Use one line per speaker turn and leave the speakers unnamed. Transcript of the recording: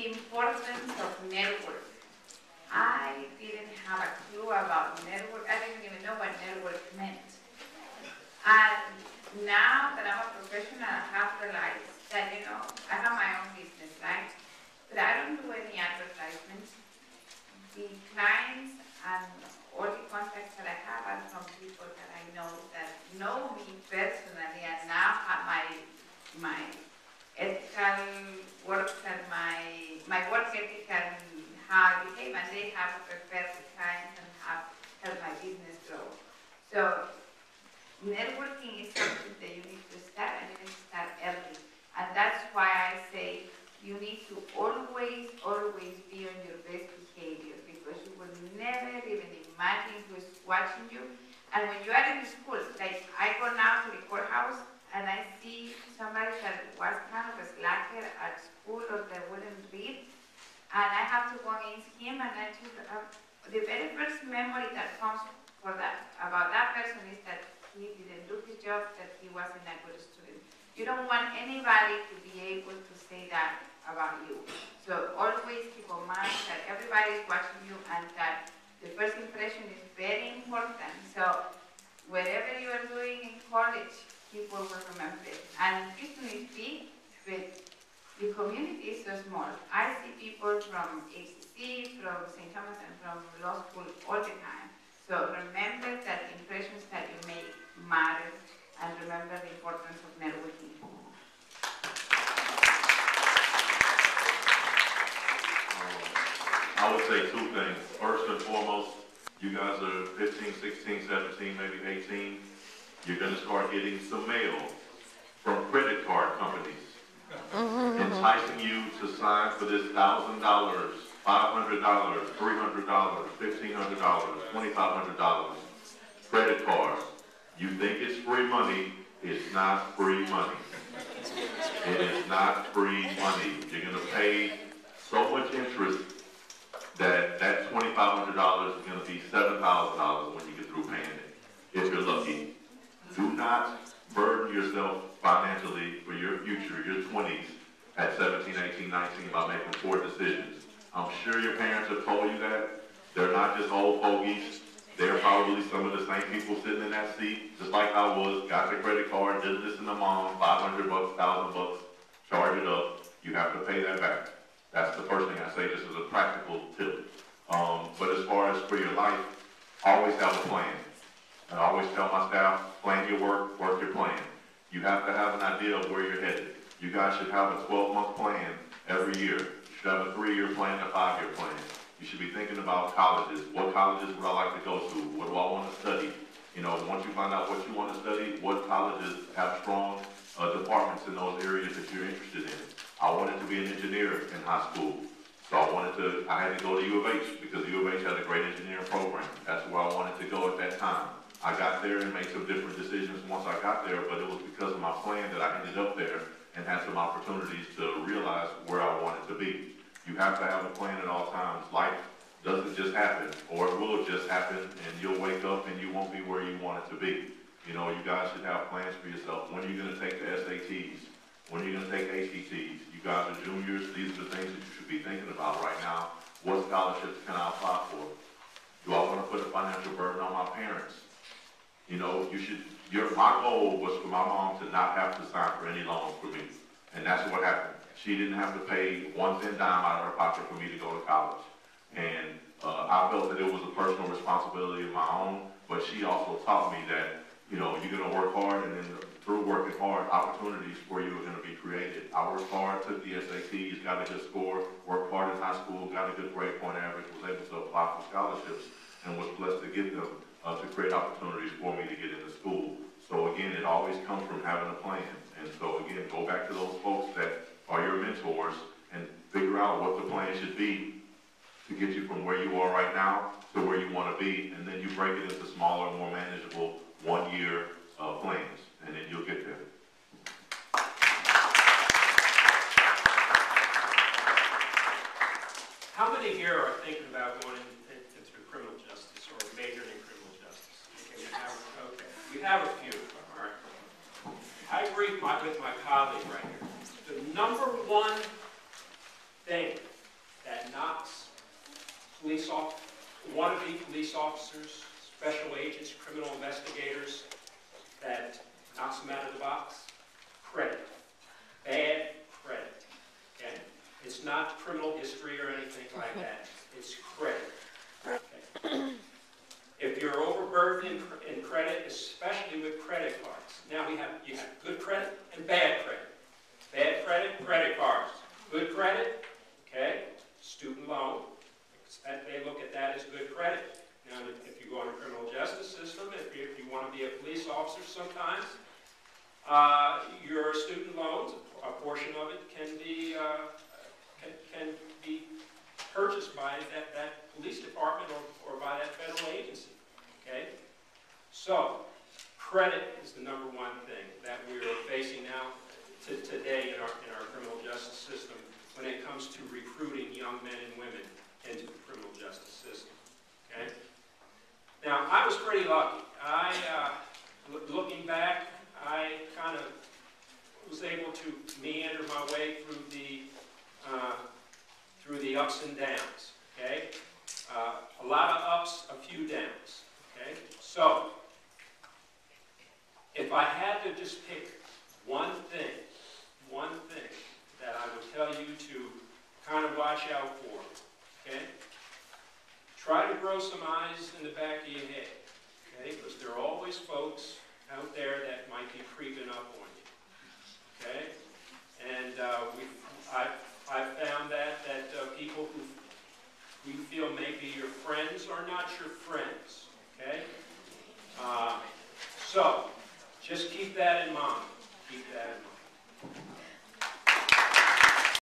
the importance of network. I didn't have a clue about network. I didn't even know what network meant. And now that I'm a professional, I have realized that, I have my own business, right? But I don't do any advertisements. The clients and all the contacts that I have are from people that I know me personally and now have my ethical works and my work ethic and how I behave, and they have prepared the clients and have helped my business grow. So networking is something that you need to start, and you need to start early. And that's why I say you need to always be on your best behavior, because you will never even imagine who's watching you. And when you are in the school, like I go now to the courthouse and I see somebody that was kind of a slacker at school or that wouldn't read, and I have to go against him, and I just, the very first memory that comes about that person is that he didn't do his job, that he wasn't a good student. You don't want anybody to be able to say that about you. So always keep in mind that everybody is watching you and that the first impression is very important. So whatever you are doing in college, people will remember it. And Houston is big, but the community is so small. I see people from HCC, from St. Thomas, and from law school all the time. So remember that the impressions that you make matter, and remember the importance of networking.
I would say two things. First and foremost, you guys are 15, 16, 17, maybe 18. You're going to start getting some mail from credit card companies enticing you to sign for this $1,000, $500, $300, $1,500, $2,500 credit card. You think it's free money. It's not free money. It is not free money. You're going to pay so much interest that $2,500 is going to be $7,000 when you get through paying it, if you're lucky. Do not burden yourself financially for your future, your 20s, at 17, 18, 19 by making poor decisions. I'm sure your parents have told you that. They're not just old fogies. They're probably some of the same people sitting in that seat, just like I was, got the credit card, did this in the mom, $500, $1,000, charge it up. You have to pay that back. That's the first thing I say, just as a practical tip. But as far as for your life, always have a plan. And I always tell my staff, plan your work, work your plan. You have to have an idea of where you're headed. You guys should have a 12-month plan every year. You should have a 3-year plan, a 5-year plan. You should be thinking about colleges. What colleges would I like to go to? What do I want to study? Once you find out what you want to study, what colleges have strong departments in those areas that you're interested in. I wanted to be an engineer in high school. So I had to go to U of H because U of H had a great engineering program. That's where I wanted to go at that time. I got there and made some different decisions once I got there, but it was because of my plan that I ended up there and had some opportunities to realize where I wanted to be. You have to have a plan at all times. Life doesn't just happen, or it will just happen, and you'll wake up and you won't be where you want it to be. You guys should have plans for yourself. When are you going to take the SATs? When are you going to take HCCs? You guys are juniors. These are the things that you should be thinking about right now. What scholarships can I apply for? Do I want to put a financial burden on my parents? My goal was for my mom to not have to sign for any loans for me. And that's what happened. She didn't have to pay 1 cent dime out of her pocket for me to go to college. And I felt that it was a personal responsibility of my own, but she also taught me that, you're going to work hard, and then through working hard, opportunities for you are going to be created. I worked hard, took the SATs, got a good score, worked hard in high school, got a good grade point average, was able to apply for scholarships, and was blessed to get them to create opportunities for me to get into school. So again, it always comes from having a plan. And so again, go back to those folks that are your mentors and figure out what the plan should be to get you from where you are right now to where you want to be, and then you break it into smaller, more manageable 1-year plans, and then you'll get there.
How many here are thinking about going into criminal justice or majoring in criminal justice? Okay, you have a few, all right. I agree with my colleague right here. The number one thing wannabe police officers, special agents, criminal investigators, that knocks them out of the box? Credit. Bad credit. Okay? It's not criminal history or anything like that. It's credit. Okay? If you're overburdened in credit, especially with credit cards. Now you have good credit and bad credit. Bad credit, credit cards. Good credit, okay, student loan. They look at that as good credit. Now, if you go in the criminal justice system, if you want to be a police officer sometimes, your student loans, a portion of it can be purchased by that police department or by that federal agency. Okay? So, credit is the number one thing that we're facing now today in our criminal justice system when it comes to recruiting young men and women into the criminal justice system. Okay? Now, I was pretty lucky. Looking back, I kind of was able to meander my way through the ups and downs. Okay? A lot of ups, a few downs. Okay? So, if I had to just pick one thing that I would tell you to kind of watch out for, okay? Try to grow some eyes in the back of your head, okay? Because there are always folks out there that might be creeping up on you, okay? And I've found that people who you feel may be your friends are not your friends, okay? So, just keep that in mind. Keep that in mind.